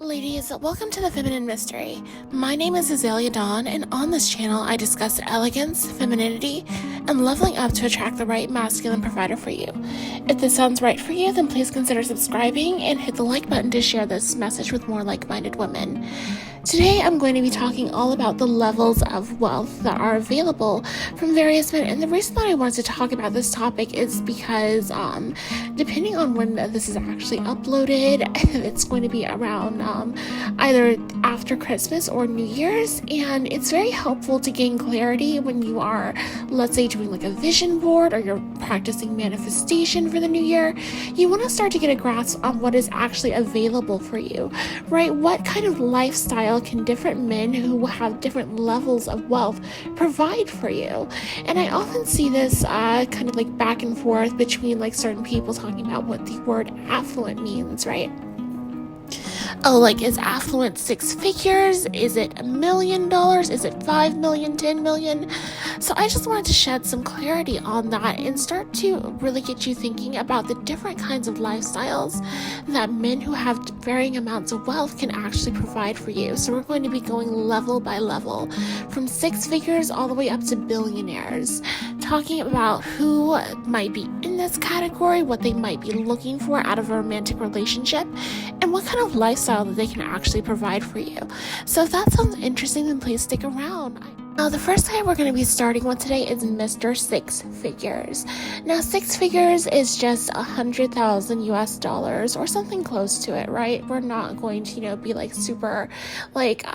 Ladies, welcome to the Feminine Mystery. My name is Azalea Dawn, and on this channel I discuss elegance, femininity, and leveling up to attract the right masculine provider for you. If this sounds right for you, then please consider subscribing and hit the like button to share this message with more like-minded women. Today I'm going to be talking all about the levels of wealth that are available from various men, and the reason that I wanted to talk about this topic is because depending on when this is actually uploaded, it's going to be around either after Christmas or New Year's, and it's very helpful to gain clarity when you are, let's say, doing like a vision board or you're practicing manifestation for the new year. You want to start to get a grasp on what is actually available for you, right? What kind of lifestyle can different men who have different levels of wealth provide for you? And I often see this kind of like back and forth between like certain people talking about what the word affluent means, right? Oh, like, is affluent 6 figures? Is it $1 million? Is it 5 million, 10 million? So I just wanted to shed some clarity on that and start to really get you thinking about the different kinds of lifestyles that men who have varying amounts of wealth can actually provide for you. So we're going to be going level by level from 6 figures all the way up to billionaires, talking about who might be in this category, what they might be looking for out of a romantic relationship, and what kind of lifestyle that they can actually provide for you. So if that sounds interesting, then please stick around. Now, the first guy we're going to be starting with today is Mr. Six Figures. Now, 6 figures is just 100,000 US dollars or something close to it, right? We're not going to, be like super, like,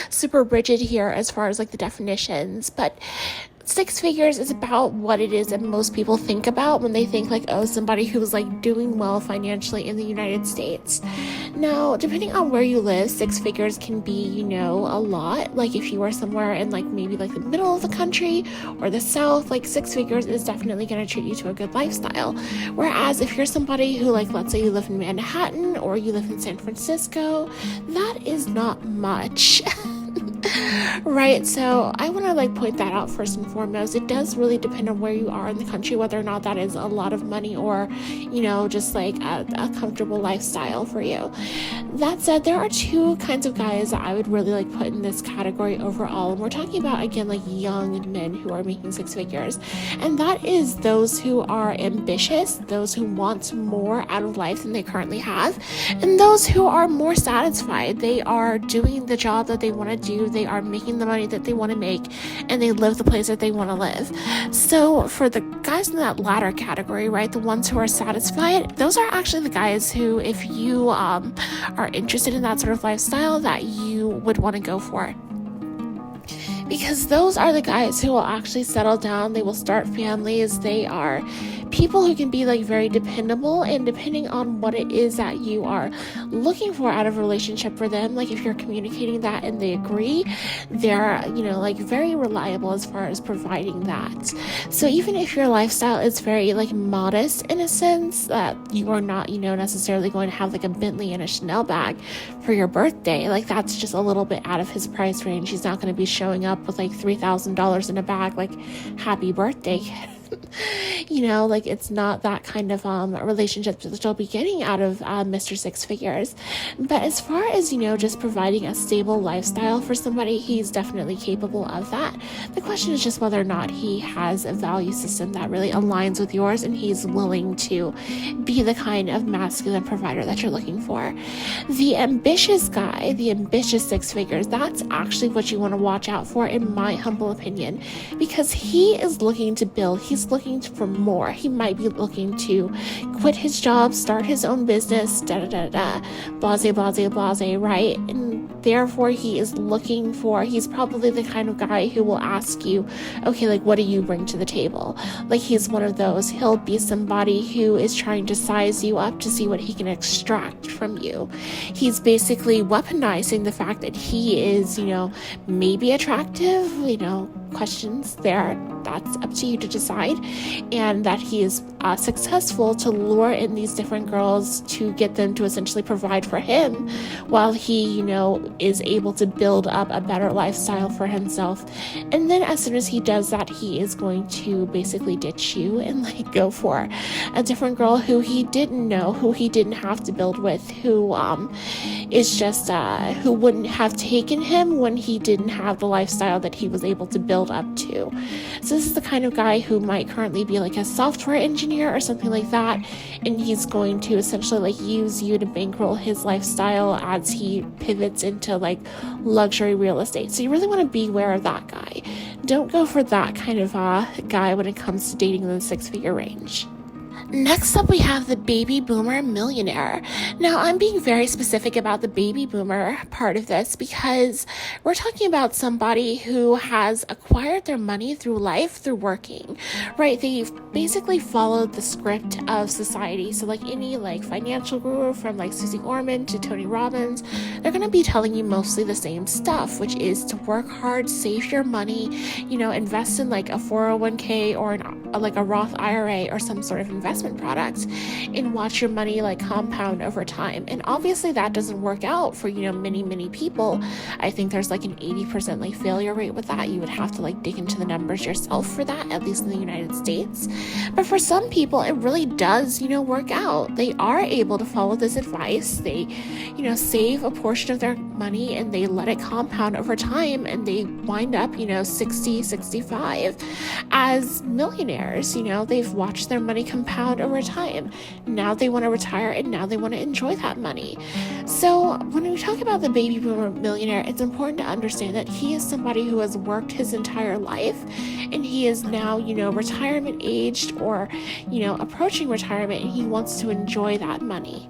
super rigid here as far as like the definitions, but 6 figures is about what it is that most people think about when they think like, oh, somebody who's like doing well financially in the United States. Now, depending on where you live, 6 figures can be, a lot. Like if you are somewhere in like maybe like the middle of the country or the South, like 6 figures is definitely going to treat you to a good lifestyle. Whereas if you're somebody who, like, let's say you live in Manhattan or you live in San Francisco, that is not much. Right, so I want to point that out first and foremost. It does really depend on where you are in the country, whether or not that is a lot of money or, just like a comfortable lifestyle for you. That said, there are 2 kinds of guys that I would really put in this category overall, and we're talking about, again, young men who are making 6 figures, and that is those who are ambitious, those who want more out of life than they currently have, and those who are more satisfied. They are doing the job that they want to do, they are making the money that they want to make, and they live the place that they want to live. So for the guys in that latter category, right, the ones who are satisfied, those are actually the guys who, if you are interested in that sort of lifestyle, that you would want to go for. Because those are the guys who will actually settle down, they will start families, they are people who can be very dependable, and depending on what it is that you are looking for out of a relationship for them, if you're communicating that and they agree, they're very reliable as far as providing that. So even if your lifestyle is very modest in a sense, that you are not necessarily going to have a Bentley and a Chanel bag for your birthday, that's just a little bit out of his price range. He's not going to be showing up with $3,000 in a bag happy birthday. It's not that kind of relationship that you'll be getting out of Mr. Six Figures. But as far as, just providing a stable lifestyle for somebody, he's definitely capable of that. The question is just whether or not he has a value system that really aligns with yours, and he's willing to be the kind of masculine provider that you're looking for. The ambitious guy, the ambitious 6 figures, that's actually what you want to watch out for, in my humble opinion, because he is looking to build, he's looking for more. He might be looking to quit his job, start his own business, blase, blase, blase, right? And therefore he's probably the kind of guy who will ask you, okay, what do you bring to the table? He's one of those. He'll be somebody who is trying to size you up to see what he can extract from you. He's basically weaponizing the fact that he is, maybe attractive, questions there. That's up to you to decide. And that he is successful to lure in these different girls to get them to essentially provide for him while he, is able to build up a better lifestyle for himself. And then as soon as he does that, he is going to basically ditch you and go for a different girl who he didn't know, who he didn't have to build with, who is just who wouldn't have taken him when he didn't have the lifestyle that he was able to build up to. So this is the kind of guy who might currently be a software engineer or something like that, and he's going to essentially use you to bankroll his lifestyle as he pivots into luxury real estate. So you really want to beware of that guy. Don't go for that kind of guy when it comes to dating in the 6-figure range. Next up, we have the baby boomer millionaire. Now, I'm being very specific about the baby boomer part of this because we're talking about somebody who has acquired their money through life, through working, right? They've basically followed the script of society. So any financial guru from Susie Orman to Tony Robbins, they're going to be telling you mostly the same stuff, which is to work hard, save your money, invest in a 401k or a Roth IRA or some sort of investment product, and watch your money compound over time. And obviously that doesn't work out for many people. I think there's an 80% failure rate with that. You would have to dig into the numbers yourself for that, at least in the United States. But for some people it really does work out. They are able to follow this advice. They save a portion of their money and they let it compound over time, and they wind up 60, 65 as millionaires. They've watched their money compound over time. Now they want to retire, and now they want to enjoy that money. So when we talk about the baby boomer millionaire, it's important to understand that he is somebody who has worked his entire life, and he is now, retirement aged or, approaching retirement, and he wants to enjoy that money.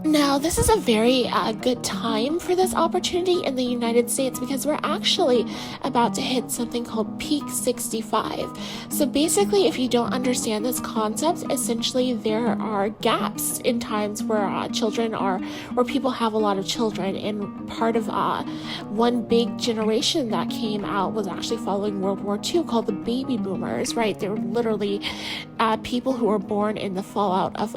Now, this is a very good time for this opportunity in the United States because we're actually about to hit something called peak 65. So basically, if you don't understand this concept, essentially there are gaps in times where where people have a lot of children. And part of one big generation that came out was actually following World War II called the baby boomers, right? They were literally people who were born in the fallout of,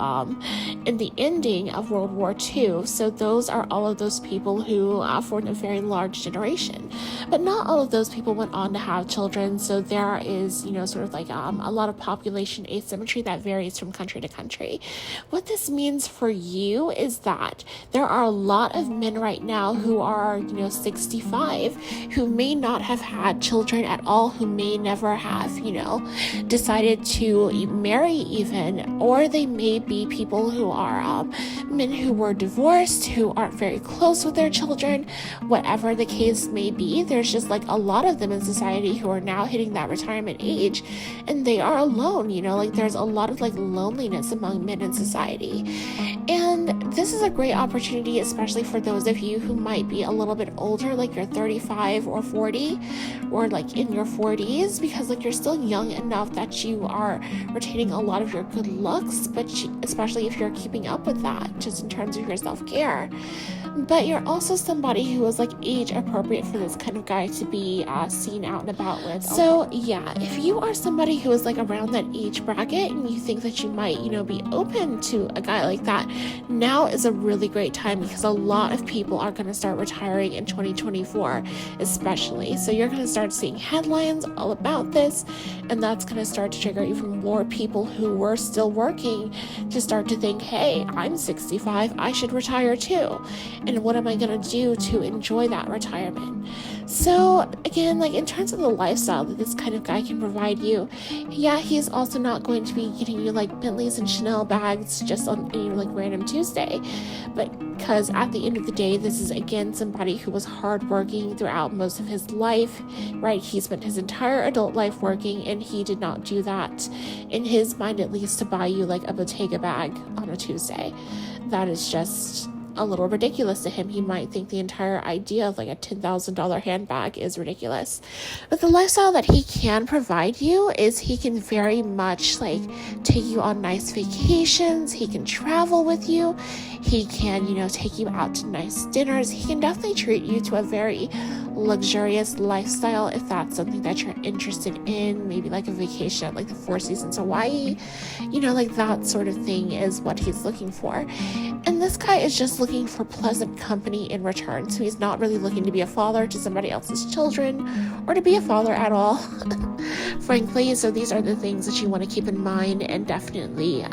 in the ending of World War II. So those are all of those people who formed a very large generation. But not all of those people went on to have children. So there is, a lot of population asymmetry that varies from country to country. What this means for you is that there are a lot of men right now who are, 65, who may not have had children at all, who may never have, decided to marry even, or they may be people who are men who were divorced, who aren't very close with their children. Whatever the case may be, there's just a lot of them in society who are now hitting that retirement age, and they are alone. There's a lot of loneliness among men in society. And this is a great opportunity, especially for those of you who might be a little bit older, you're 35 or 40, or in your 40s, because you're still young enough that you are retaining a lot of your good looks, but especially if you're keeping up with that, just in terms of your self-care. But you're also somebody who is age appropriate for this kind of guy to be seen out and about with. So yeah, if you are somebody who is around that age bracket and you think that you might, be open to a guy like that, now is a really great time because a lot of people are going to start retiring in 2024, especially. So you're going to start seeing headlines all about this, and that's going to start to trigger even more people who were still working to start to think, hey, I'm 65, I should retire too. And what am I going to do to enjoy that retirement? So again, in terms of the lifestyle that this kind of guy can provide you, yeah, he's also not going to be getting you Bentleys and Chanel bags just on any random Tuesday. But because at the end of the day, this is again somebody who was hardworking throughout most of his life, right? He spent his entire adult life working, and he did not do that, in his mind at least, to buy you a Bottega bag on a Tuesday. That is just a little ridiculous to him. He might think the entire idea of like a $10,000 handbag is ridiculous. But the lifestyle that he can provide you is he can very much like take you on nice vacations. He can travel with you. He can, take you out to nice dinners. He can definitely treat you to a very luxurious lifestyle if that's something that you're interested in. Maybe like a vacation at like the Four Seasons Hawaii, like that sort of thing is what he's looking for. And this guy is just looking for pleasant company in return. So he's not really looking to be a father to somebody else's children or to be a father at all, frankly. So these are the things that you want to keep in mind and definitely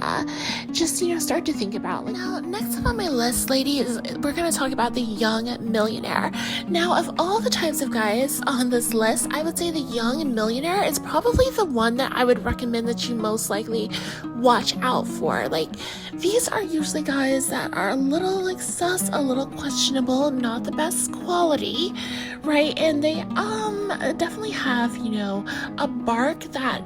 just, start to think about. Now, next up on my list, ladies, we're going to talk about the young millionaire. Now, of all the types of guys on this list, I would say the young millionaire is probably the one that I would recommend that you most likely watch out for. Like, these are usually guys that are a little like sus, a little questionable, not the best quality, right? And they definitely have, a bark that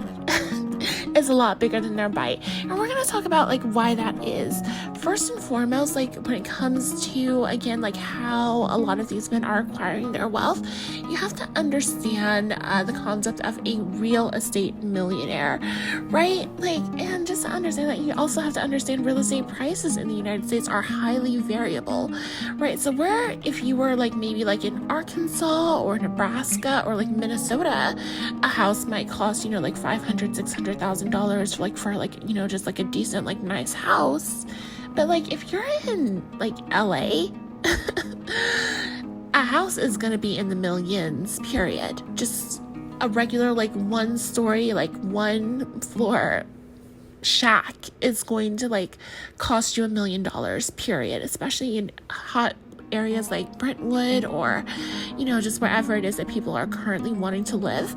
is a lot bigger than their bite. And we're going to talk about like why that is. First and foremost, like when it comes to, again, like how a lot of these men are acquiring their wealth, you have to understand the concept of a real estate millionaire, right? Like, and just to understand that, you also have to understand real estate prices in the United States are highly variable, right? So where if you were like maybe like in Arkansas or Nebraska or like Minnesota, a house might cost, like $500,000, $600,000 for just like a decent, like nice house. But like if you're in like LA, a house is going to be in the millions, period. Just a regular like one story, like one floor shack is going to like cost you $1 million, period, especially in hot areas like Brentwood or, just wherever it is that people are currently wanting to live.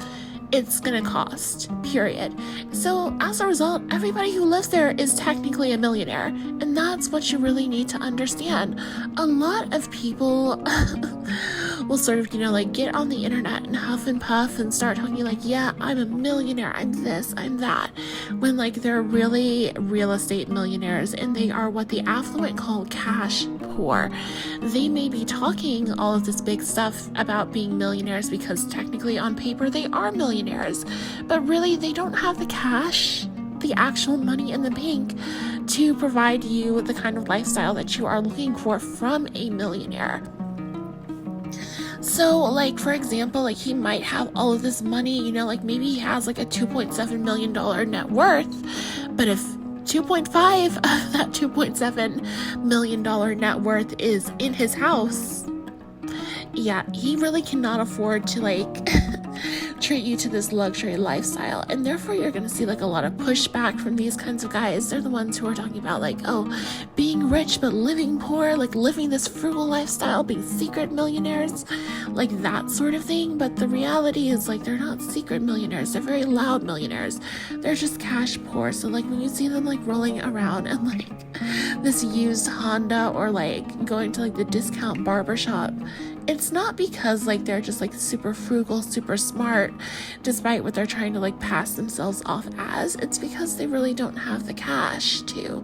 It's gonna cost, period. So as a result, everybody who lives there is technically a millionaire. And that's what you really need to understand. A lot of people will sort of, like get on the internet and huff and puff and start talking like, yeah, I'm a millionaire, I'm this, I'm that. When like they're really real estate millionaires and they are what the affluent call cash poor. They may be talking all of this big stuff about being millionaires because technically on paper they are millionaires, but really they don't have the cash, the actual money in the bank to provide you the kind of lifestyle that you are looking for from a millionaire. So like, for example, like he might have all of this money, like maybe he has like a $2.7 million net worth, but if 2.5 of that $2.7 million net worth is in his house, yeah, he really cannot afford to like treat you to this luxury lifestyle. And therefore you're going to see like a lot of pushback from these kinds of guys. They're the ones who are talking about like, oh, being rich but living poor, like living this frugal lifestyle, being secret millionaires, like that sort of thing. But the reality is like they're not secret millionaires. They're very loud millionaires. They're just cash poor. So like when you see them like rolling around and like this used Honda or like going to like the discount barbershop, it's not because like they're just like super frugal, super smart, despite what they're trying to like pass themselves off as. It's because they really don't have the cash to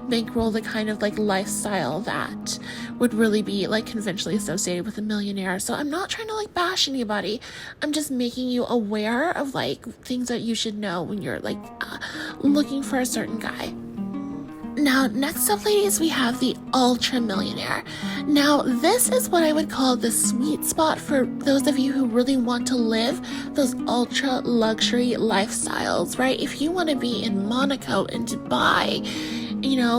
bankroll the kind of like lifestyle that would really be like conventionally associated with a millionaire. So I'm not trying to like bash anybody. I'm just making you aware of like things that you should know when you're like looking for a certain guy. Now, next up, ladies, we have the ultra millionaire. Now, this is what I would call the sweet spot for those of you who really want to live those ultra luxury lifestyles, right? If you want to be in Monaco and Dubai,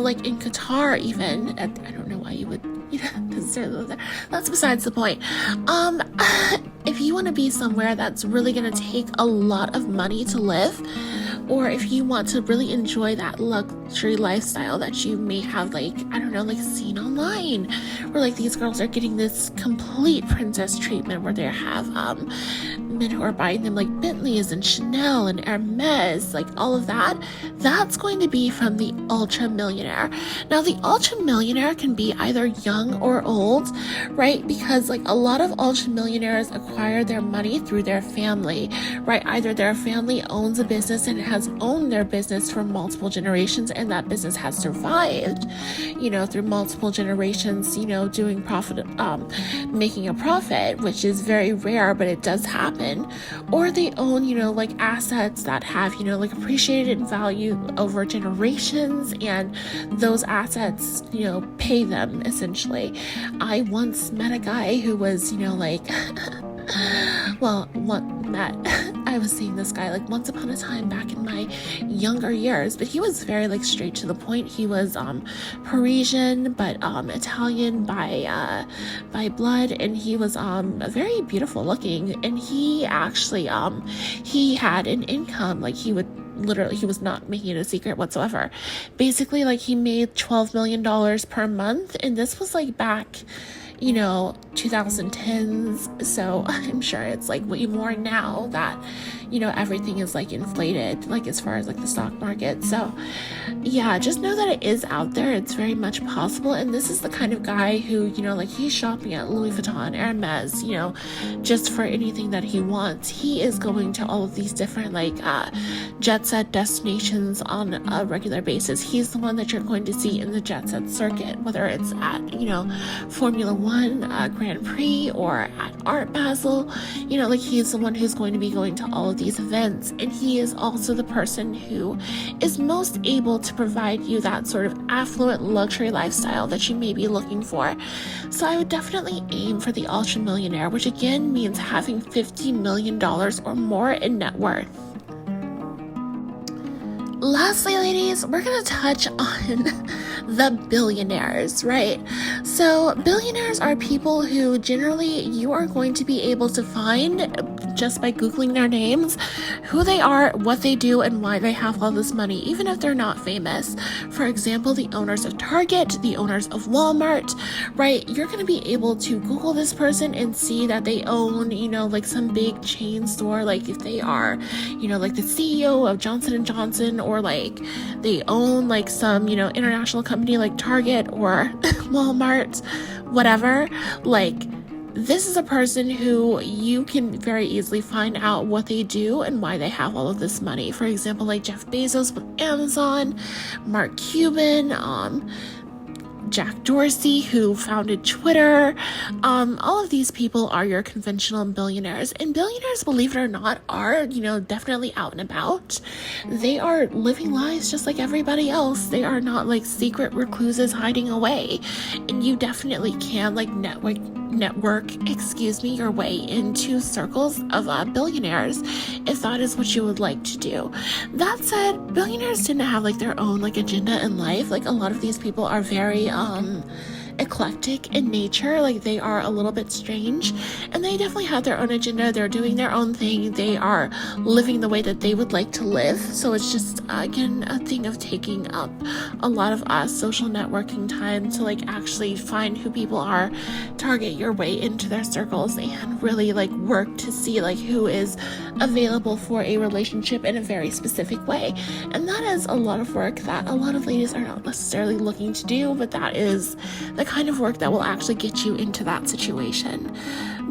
like in Qatar even, I don't know why you would consider that. That's besides the point. If you want to be somewhere that's really going to take a lot of money to live, or if you want to really enjoy that luxury lifestyle that you may have like seen online, where like these girls are getting this complete princess treatment where they have men who are buying them like Bentleys and Chanel and Hermes, like all of that, that's going to be from the ultra millionaire. Now the ultra millionaire can be either young or old, right? Because like a lot of ultra millionaires acquire their money through their family, right? Either their family owns a business and it has has owned their business for multiple generations, and that business has survived, through multiple generations, doing profit, making a profit, which is very rare, but it does happen. Or they own, like assets that have, like appreciated in value over generations, and those assets, pay them essentially. I once met a guy who was, I was seeing this guy like once upon a time back in my younger years, but he was very like straight to the point. He was Parisian, but Italian by blood, and he was very beautiful looking, and he actually he had an income, like he was not making it a secret whatsoever. Basically, like he made $12 million per month, and this was like back 2010s, so I'm sure it's like way more now that everything is like inflated, like as far as like the stock market. So yeah, just know that it is out there. It's very much possible. And this is the kind of guy who like he's shopping at Louis Vuitton, Hermes, just for anything that he wants. He is going to all of these different like jet set destinations on a regular basis. He's the one that you're going to see in the jet set circuit, whether it's at Formula One, Grand Prix, or at Art Basel. Like he's the one who's going to be going to all of these events, and he is also the person who is most able to provide you that sort of affluent luxury lifestyle that you may be looking for. So I would definitely aim for the ultra millionaire, which again means having $50 million or more in net worth. Lastly, ladies, we're going to touch on the billionaires, right? So billionaires are people who generally you are going to be able to find just by Googling their names, who they are, what they do, and why they have all this money, even if they're not famous. For example, the owners of Target, the owners of Walmart, right? You're going to be able to Google this person and see that they own, like some big chain store, like if they are, like the CEO of Johnson & Johnson, or like they own like some, international company like Target or Walmart, whatever. Like, this is a person who you can very easily find out what they do and why they have all of this money. For example, like Jeff Bezos with Amazon, Mark Cuban, Jack Dorsey, who founded Twitter. All of these people are your conventional billionaires, and billionaires, believe it or not, are, definitely out and about. They are living lives just like everybody else. They are not like secret recluses hiding away, and you definitely can like network your way into circles of billionaires if that is what you would like to do. That said, billionaires tend to have like their own like agenda in life. Like a lot of these people are very eclectic in nature. Like they are a little bit strange, and they definitely have their own agenda. They're doing their own thing. They are living the way that they would like to live. So it's just again a thing of taking up a lot of social networking time to like actually find who people are, target your way into their circles, and really like work to see like who is available for a relationship in a very specific way. And that is a lot of work that a lot of ladies are not necessarily looking to do, but that is the kind of work that will actually get you into that situation.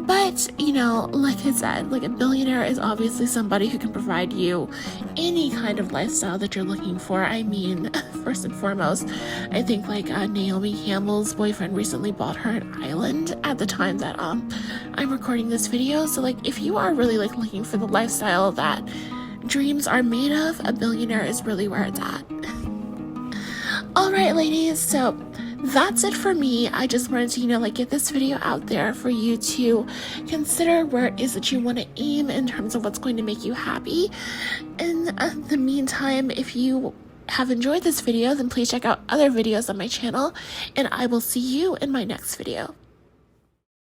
But, like I said, like a billionaire is obviously somebody who can provide you any kind of lifestyle that you're looking for. I mean, first and foremost, I think like Naomi Campbell's boyfriend recently bought her an island at the time that I'm recording this video. So like if you are really like looking for the lifestyle that dreams are made of, a billionaire is really where it's at. All right, ladies, so that's it for me. I just wanted to, get this video out there for you to consider where it is that you want to aim in terms of what's going to make you happy. In the meantime, if you have enjoyed this video, then please check out other videos on my channel, and I will see you in my next video.